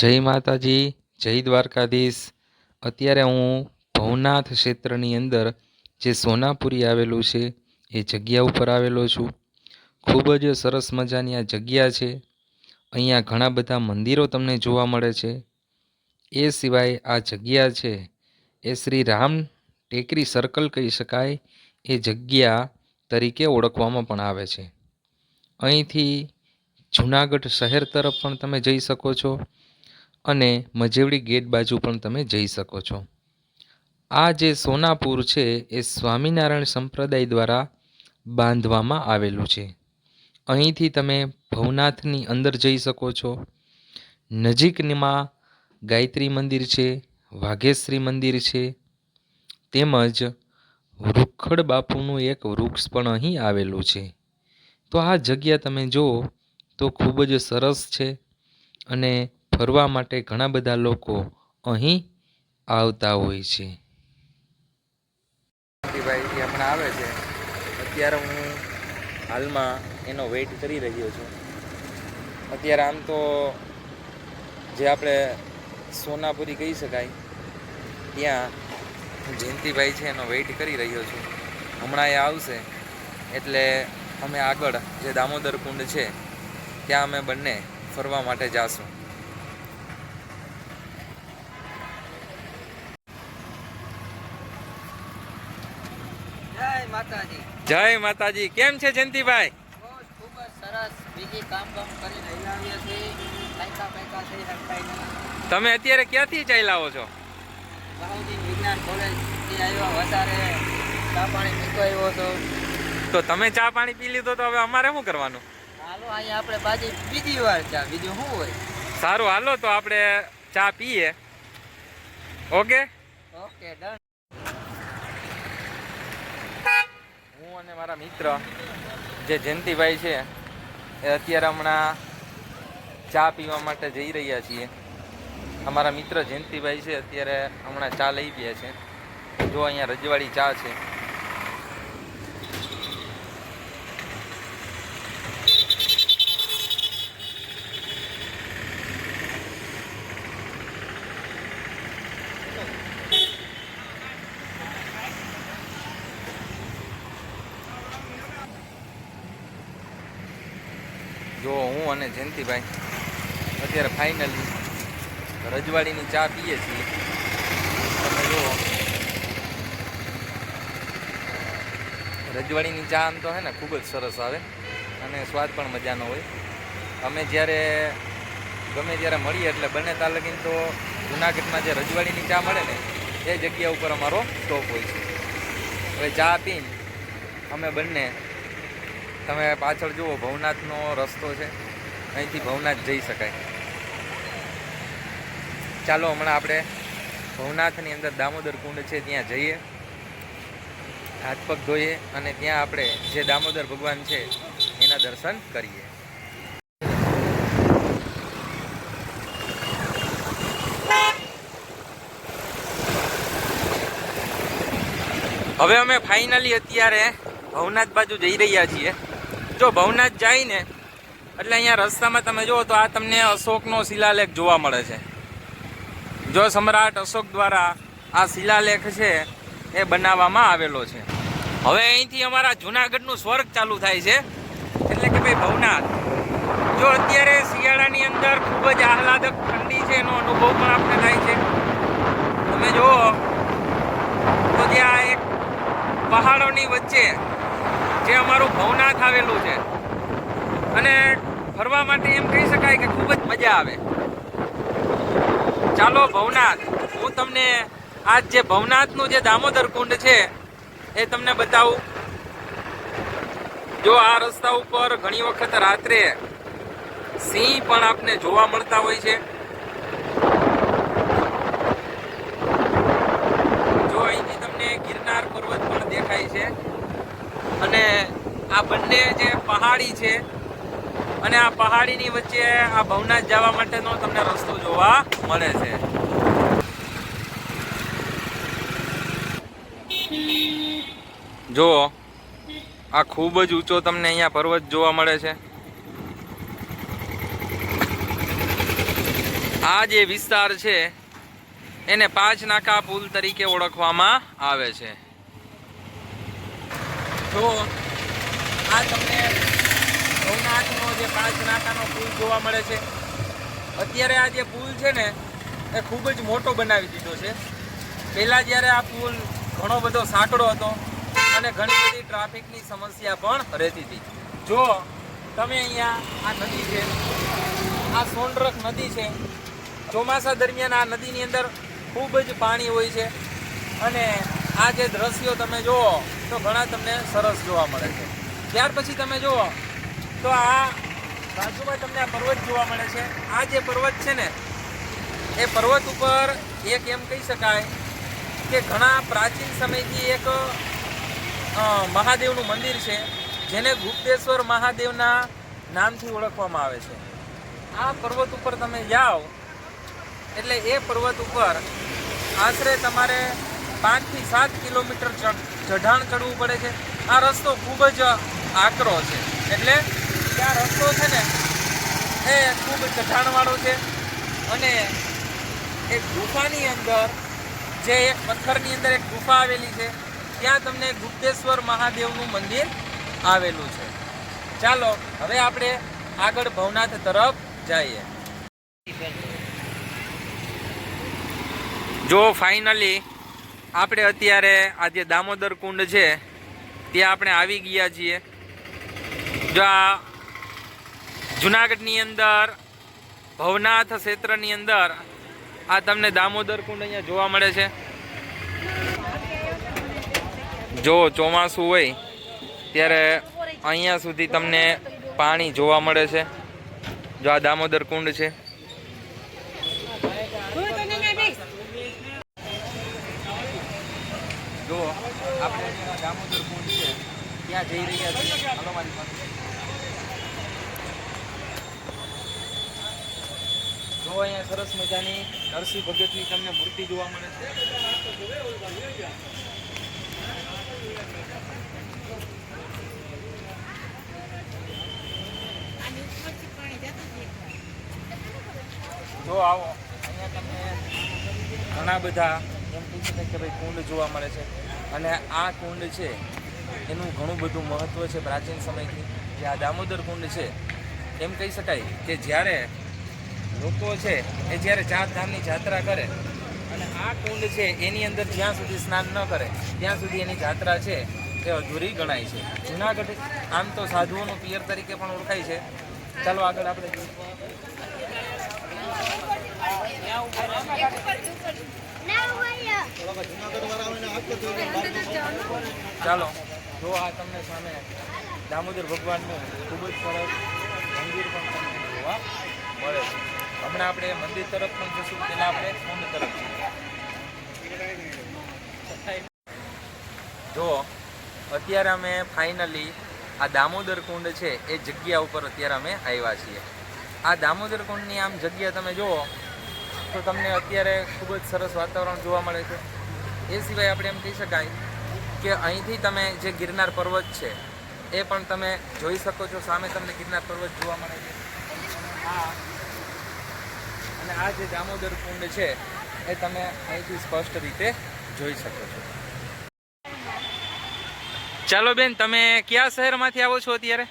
જય માતાજી, જય દ્વારકાધીશ। અત્યારે હું ભવનાથ ક્ષેત્રની અંદર જે સોનાપુરી આવેલું છે એ જગ્યા ઉપર આવેલો છું। ખૂબ જ સરસ મજાની આ જગ્યા છે। અહીંયા ઘણા બધા મંદિરો તમને જોવા મળે છે। એ સિવાય આ જગ્યા છે એ શ્રી રામ ટેકરી સર્કલ કહી શકાય એ જગ્યા તરીકે ઓળખવામાં પણ આવે છે। અહીંથી જૂનાગઢ શહેર તરફ પણ તમે જઈ શકો છો અને મજેવડી ગેટ બાજુ પણ તમે જઈ શકો છો। આ જે સોનાપુર છે એ સ્વામિનારાયણ સંપ્રદાય દ્વારા બાંધવામાં આવેલું છે। અહીંથી તમે ભવનાથની અંદર જઈ શકો છો। નજીકમાં ગાયત્રી મંદિર છે, વાઘેશ્વરી મંદિર છે, તેમજ વૃખડ બાપુનું એક વૃક્ષ પણ અહીં આવેલું છે। તો આ જગ્યા તમે જુઓ તો ખૂબ જ સરસ છે અને ફરવા માટે ઘણા બધા લોકો અહીં આવતા હોય છે। ભાઈ હમણાં આવે છે, અત્યારે હું હાલમાં એનો વેઇટ કરી રહ્યો છું। અત્યારે આમ તો જે આપણે સોનાપુરી કહી શકાય ત્યાં જયંતિભાઈ છે એનો વેઇટ કરી રહ્યો છું। હમણાં એ આવશે એટલે અમે આગળ જે દામોદર કુંડ છે ત્યાં અમે બંને ફરવા માટે જાશું। જય માતાજી। કેમ છે જયંતિભાઈ? ખૂબ જ સરસ। બીજી કામ કરીને આવી છીએ, કાયકા કાયકા થઈ હરખાઈ નહીં। તમે અત્યારે ક્યાંથી ચાલ્યા આવો છો? બાહુજી વિજ્ઞાન કોલેજ થી આવ્યો, વધારે ચા પાણી પીતો આવ્યો છો। તો તમે ચા પાણી પી લીધો તો હવે અમારે શું કરવાનું? હાલો અહીંયા આપણે પાછી બીજી વાર ચા, બીજું શું હોય? સારું, હાલો તો આપણે ચા પીએ। Okay okay, done. હું અને મારા મિત્ર જે જયંતિભાઈ છે એ અત્યારે હમણાં ચા પીવા માટે જઈ રહ્યા છીએ। અમારા મિત્ર જયંતિભાઈ છે અત્યારે હમણાં ચા લઈ ગયા છે। જો અહીંયા રજવાડી ચા છે। જો હું અને જયંતિભાઈ અત્યારે ફાઇનલી રજવાડીની ચા પીએ છીએ। તમે જુઓ રજવાડીની ચા આમ તો હે ને ખૂબ જ સરસ આવે અને સ્વાદ પણ મજાનો હોય। અમે જ્યારે ગમે ત્યારે મળીએ એટલે બંને તાલગીન તો જૂનાગઢમાં જે રજવાડીની ચા મળે ને એ જગ્યા ઉપર અમારો સ્ટોપ હોય છે। હવે ચા પીને અમે બંને, તમે પાછળ જુઓ ભવનાથનો રસ્તો છે, અહીંથી ભવનાથ જઈ શકાય। ચાલો હમણાં આપણે ભવનાથની અંદર દામોદર કુંડ છે ત્યાં જઈએ, હાથ પગ ધોઈએ અને ત્યાં આપણે જે દામોદર ભગવાન છે એના દર્શન કરીએ। હવે અમે ફાઇનલી અત્યારે ભવનાથ બાજુ જઈ રહ્યા છીએ। જો ભવનાથ જઈને એટલે અહીંયા રસ્તામાં તમે જુઓ તો આ તમને અશોકનો શિલાલેખ જોવા મળે છે। જો સમ્રાટ અશોક દ્વારા આ શિલાલેખ છે એ બનાવવામાં આવેલો છે। હવે અહીંથી અમારા જૂનાગઢનું સ્વર્ગ ચાલુ થાય છે, એટલે કે ભાઈ ભવનાથ। જો અત્યારે શિયાળાની અંદર ખૂબ જ આહલાદક ઠંડી છે એનો અનુભવ પણ આપણે થાય છે। તમે જુઓ તો ત્યાં એક પહાડોની વચ્ચે જે અમારું ભવનાથ આવેલું છે અને ફરવા માટે એમ કહી શકાય કે ખૂબ જ મજા આવે। ચાલો ભવનાથ, હું તમને આજ જે ભવનાથનું જે દામોદર કુંડ છે એ તમને બતાવું। જો આ રસ્તા ઉપર ઘણી વખત રાત્રે સિંહ પણ આપને જોવા મળતા હોય છે। જો અહીંથી તમને ગિરનાર પર્વત પણ દેખાય છે અને આ બંને જે પહાડી છે અને આ પહાડીની વચ્ચે આ ભવનાથ જવા માટેનો તમને રસ્તો જોવા મળે છે। જો આ ખૂબ જ ઊંચો તમને અહીંયા પર્વત જોવા મળે છે। આ જે વિસ્તાર છે એને પાંચ નાકા પુલ તરીકે ઓળખવામાં આવે છે. જો આ તમને ભવનાથનો જે પાંચ નાકાનો પુલ જોવા મળે છે. અત્યારે આ જે પુલ છે ને એ ખૂબ જ મોટો બનાવી દીધો છે. પહેલાં જ્યારે આ પુલ ઘણો બધો સાંકડો હતો અને ઘણી બધી ટ્રાફિકની સમસ્યા પણ રહેતી હતી. જો તમે અહીંયા આ નદી છે, આ સોનરખ નદી છે. ચોમાસા દરમિયાન આ નદીની અંદર ખૂબ જ પાણી હોય છે અને આ જે દ્રશ્યો તમે જુઓ તો ઘણા તમને સરસ જોવા મળે છે. ત્યાર પછી તમે જુઓ તો આ બાજુમાં તમને આ પર્વત જોવા મળે છે. આ જે પર્વત છે ને એ પર્વત ઉપર એક એમ કહી શકાય કે ઘણા પ્રાચીન સમયથી એક મહાદેવનું મંદિર છે જેને ગુપ્તેશ્વર મહાદેવના નામથી ઓળખવામાં આવે છે. આ પર્વત ઉપર તમે જાઓ એટલે એ પર્વત ઉપર આશરે તમારે 5 થી 7 કિલોમીટર ચઢાણ ચડવું પડે છે. આ રસ્તો ખૂબ જ આકરો છે, એટલે ત્યાં રસ્તો છે ને એ ખૂબ ચઢાણવાળો છે અને એક ગુફાની અંદર જે એક પથ્થરની અંદર એક ગુફા આવેલી છે ત્યાં તમને ગુપ્તેશ્વર મહાદેવનું મંદિર આવેલું છે. ચાલો હવે આપણે આગળ ભવનાથ તરફ જઈએ. જો ફાઇનલી આપણે અત્યારે આ જે દામોદર કુંડ છે ત્યાં આપણે આવી ગયા છીએ. જો આ જુનાગઢની અંદર ભવનાથ ક્ષેત્રની અંદર આ તમને દામોદર કુંડ અહીંયા જોવા મળે છે. જો ચોમાસું હોય ત્યારે અહીંયા સુધી તમને પાણી જોવા મળે છે. જો આ દામોદર કુંડ છે. જો આપણે દામોદર કુંડ છે ત્યાં જઈ રહ્યા છીએ. હાલો મારી પાસે. જો અહીંયા સરસ મજાની નરસિંહ ભગતની તમને મૂર્તિ જોવા મળે છે. જો આવો અહીંયા તમને ઘણા બધા એમ કહી શકાય કે ભાઈ કુંડ જોવા મળે છે અને આ કુંડ છે એનું ઘણું બધું મહત્વ છે પ્રાચીન સમયથી. જે આ દામોદર કુંડ છે એમ કહી શકાય કે જ્યારે લોકો છે એ જ્યારે ચાર ધામની યાત્રા કરે અને આ કુંડ છે એની અંદર જ્યાં સુધી સ્નાન ન કરે ત્યાં સુધી એની યાત્રા છે એ અધૂરી ગણાય છે. જુનાગઢ આમ તો સાધુઓનું પિયર તરીકે પણ ઓળખાય છે. ચાલો આગળ આપણે ચાલો જો આ તમને સામે દામોદર ભગવાનનું ખૂબ જ સરસ મંદિર પણ તમને જોવા મળે છે. હમણાં આપણે મંદિર તરફ પણ જશું, પહેલાં આપણે કુંડ તરફ જઈએ. જો અત્યારે અમે ફાઇનલી આ દામોદર કુંડ છે એ જગ્યા ઉપર અત્યારે અમે આવ્યા છીએ. આ દામોદર કુંડની આમ જગ્યા તમે જુઓ તો તમને અત્યારે ખૂબ જ સરસ વાતાવરણ જોવા મળે છે. એ સિવાય આપણે એમ કહી શકાય કે અહીંથી તમે જે ગિરનાર પર્વત છે એ પણ તમે જોઈ શકો છો. સામે તમને ગિરનાર પર્વત જોવા મળે છે. અને આ જે દામોદર કુંડ છે એ તમે અહીંથી સ્પષ્ટ રીતે જોઈ શકો છો. ચાલો બેન, તમે કયા શહેરમાંથી આવો છો અત્યારે?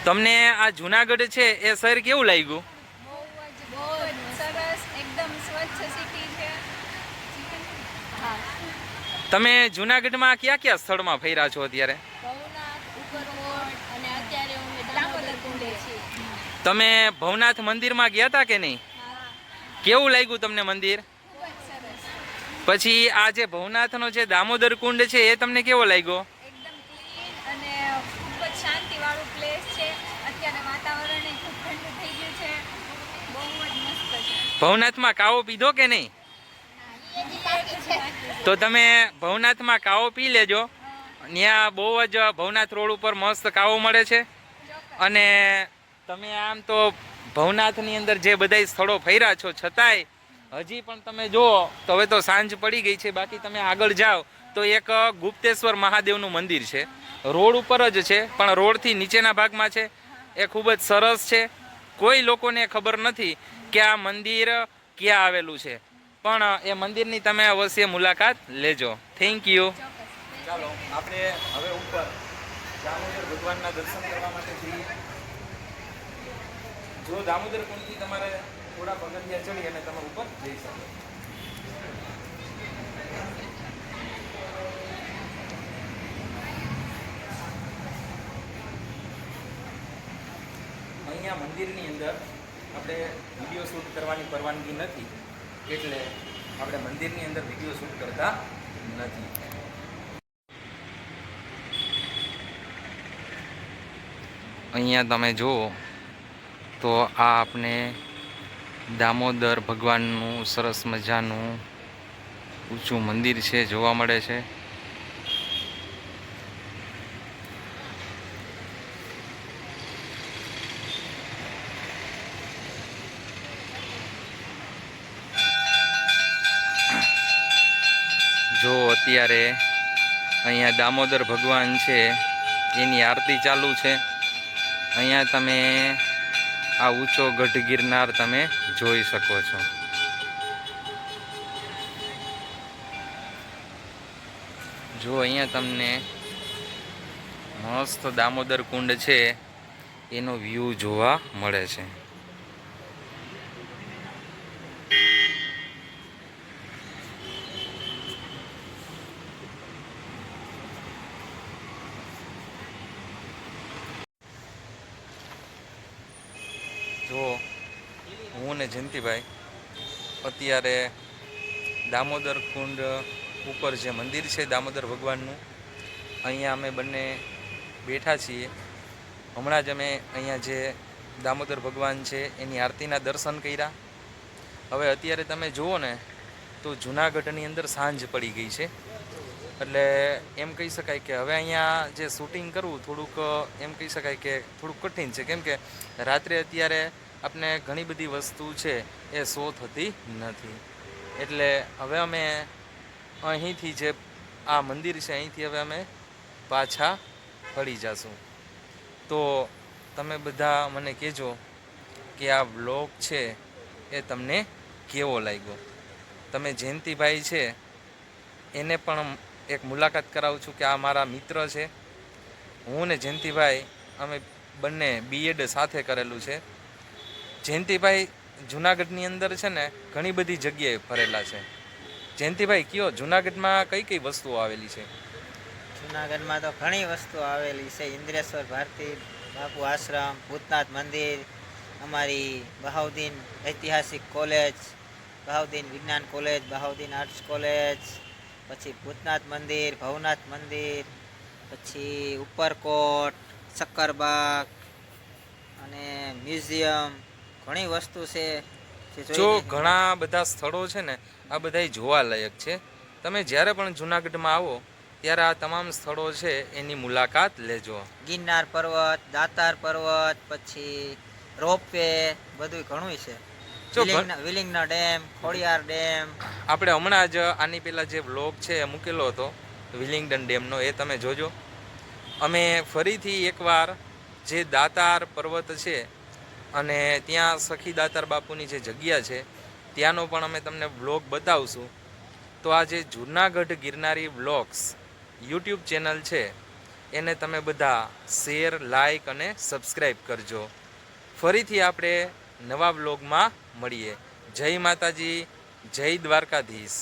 તમને આ જુનાગઢ છે એ શહેર કેવું લાગ્યું? તમે જુનાગઢમાં કયા કયા સ્થળમાં ફર્યા છો અત્યારે? તમે ભવનાથ મંદિરમાં ગયા હતા કે નહીં? કેવું લાગ્યું તમને મંદિર? પછી આ જે ભવનાથનો જે દામોદર કુંડ છે એ તમને કેવો લાગ્યો? ભવનાથમાં કાવો પીધો કે નહીં? તો તમે ભવનાથમાં કાવો પી લેજો. ત્યાં બહુ જ ભવનાથ રોડ ઉપર મસ્ત કાવો મળે છે. અને તમે આમ તો ભવનાથની અંદર જે બધા સ્થળો ફર્યા છો છતાંય હજી પણ તમે જુઓ તો હવે તો સાંજ પડી ગઈ છે. બાકી તમે આગળ જાઓ તો એક ગુપ્તેશ્વર મહાદેવનું મંદિર છે. રોડ ઉપર જ છે પણ રોડથી નીચેના ભાગમાં છે. એ ખૂબ જ સરસ છે, કોઈ લોકોને ખબર નથી કે આ મંદિર ક્યાં આવેલું છે, પણ એ મંદિરની તમે અવશ્ય મુલાકાત લેજો. Thank you. ચાલો આપણે હવે ઉપર દામોદર ભગવાનના દર્શન કરવા માટે જઈએ. જો દામોદર કુંડથી તમારે થોડા પગથિયા ચડી અને તમે ઉપર જઈ શકો. અહીંયા મંદિરની અંદર આપણે વિડીયો શૂટ કરવાની પરવાનગી નથી, એટલે આપણે મંદિરની અંદર વિડીયો શૂટ કરતા નથી. અહીંયા તમે જુઓ તો આ આપણે દામોદર ભગવાનનું સરસ મજાનું ઊંચું મંદિર છે, જોવા મળે છે. જો અત્યારે અહીંયા દામોદર ભગવાન છે એની આરતી ચાલુ છે. અહીંયા તમે આ ઊંચો ગઢ ગિરનાર તમે જોઈ શકો છો. જો અહીંયા તમને મસ્ત દામોદર કુંડ છે એનો વ્યૂ જોવા મળે છે. જો હું ને જયંતિભાઈ અત્યારે દામોદર કુંડ ઉપર જે મંદિર છે દામોદર ભગવાનનું, અહીંયા અમે બંને બેઠા છીએ. હમણાં જ અમે અહીંયા જે દામોદર ભગવાન છે એની આરતીના દર્શન કર્યા. હવે અત્યારે તમે જુઓ ને તો જૂનાગઢની અંદર સાંજ પડી ગઈ છે, એટલે એમ કહી શકાય કે હવે અહીંયા જે શૂટિંગ કરવું થોડુંક એમ કહી શકાય કે થોડુંક કઠિન છે, કેમ કે રાત્રે અત્યારે આપણે ઘણી બધી વસ્તુ છે એ શો થતી નથી. એટલે હવે અમે અહીંથી જે આ મંદિર છે અહીંથી હવે અમે પાછા ફરી જશું. તો તમે બધા મને કહેજો કે આ વ્લોગ છે એ તમને કેવો લાગ્યો. તમે જયંતિભાઈ છે એને પણ એક મુલાકાત કરાવું છું કે આ મારા મિત્ર છે. હું ને જયંતિભાઈ અમે બંને બીએડ સાથે કરેલું છે. જયંતિભાઈ જુનાગઢની અંદર છે ને ઘણી બધી જગ્યાએ ફરેલા છે. જયંતિભાઈ કયો જુનાગઢમાં કઈ કઈ વસ્તુઓ આવેલી છે? જુનાગઢમાં તો ઘણી વસ્તુઓ આવેલી છે. ઇન્દ્રેશ્વર ભારતી બાપુ આશ્રમ, ભૂતનાથ મંદિર, અમારી બહાઉદ્દીન ઐતિહાસિક કોલેજ, બહાઉદ્દીન વિજ્ઞાન કોલેજ, બહાઉદ્દીન આર્ટ્સ કોલેજ, પછી ભૂતનાથ મંદિર, ભવનાથ મંદિર, પછી ઉપરકોટ, શક્કરબાગ અને મ્યુઝિયમ, ઘણી વસ્તુ છે. જો ઘણા બધા સ્થળો છે ને આ બધા જોવાલાયક છે. તમે જ્યારે પણ જુનાગઢમાં આવો ત્યારે આ તમામ સ્થળો છે એની મુલાકાત લેજો. ગિરનાર પર્વત, દાતાર પર્વત, પછી રોપવે, બધું ઘણું છે. વિલિંગનો ડેમ, ખોડિયાર ડેમ. આપણે હમણાં જ આની પહેલાં જે વ્લોગ છે એ મૂકેલો હતો વિલિંગડન ડેમનો, એ તમે જોજો. અમે ફરીથી એકવાર જે દાતાર પર્વત છે અને ત્યાં સખી દાતાર બાપુની જે જગ્યા છે ત્યાંનો પણ અમે તમને વ્લોગ બતાવશું. તો આ જે જૂનાગઢ ગિરનારી વ્લોગ્સ યુટ્યુબ ચેનલ છે એને તમે બધા શેર, લાઈક અને સબસ્ક્રાઈબ કરજો. ફરીથી આપણે નવા વ્લોગમાં મળીએ. જય માતાજી, જય દ્વારકાધીશ.